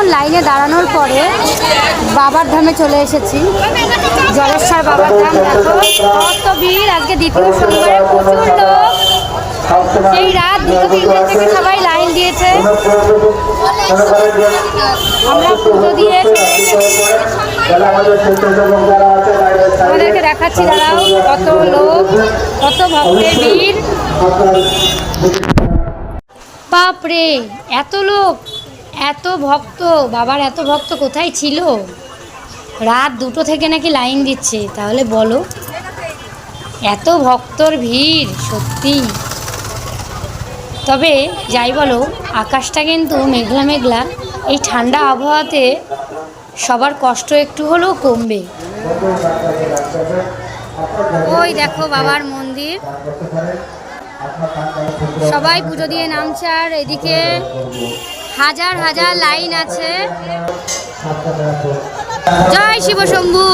অনেকক্ষণ লাইনে দাঁড়ানোর পরে বাবার ধামে চলে এসেছি। জলেশ্বর বাবার ধাম। দেখো কত ভিড়, আজকে দ্বিতীয় সোমবারে প্রচুর লোক। সেই রাত 2-3 থেকে সবাই লাইন দিয়েছে। আমরা পুজো দিয়ে আমাদেরকে দেখাচ্ছি, দাঁড়াও কত লোক, কত ভক্তের ভিড়। বাপরে এত লোক, এত ভক্ত, বাবার এত ভক্ত কোথায় ছিল? রাত 2টো থেকে নাকি লাইন দিচ্ছে, তাহলে বলো এত ভক্তর ভিড় সত্যি। তবে যাই বলো, আকাশটা কিন্তু মেঘলা মেঘলা। এই ঠান্ডা আবহাওয়াতে সবার কষ্ট একটু হলেও কমবে। ওই দেখো বাবার মন্দির, সবাই পুজো দিয়ে নামছে। আর এদিকে হাজার হাজার লাইন আছে। জয় শিব শম্ভু।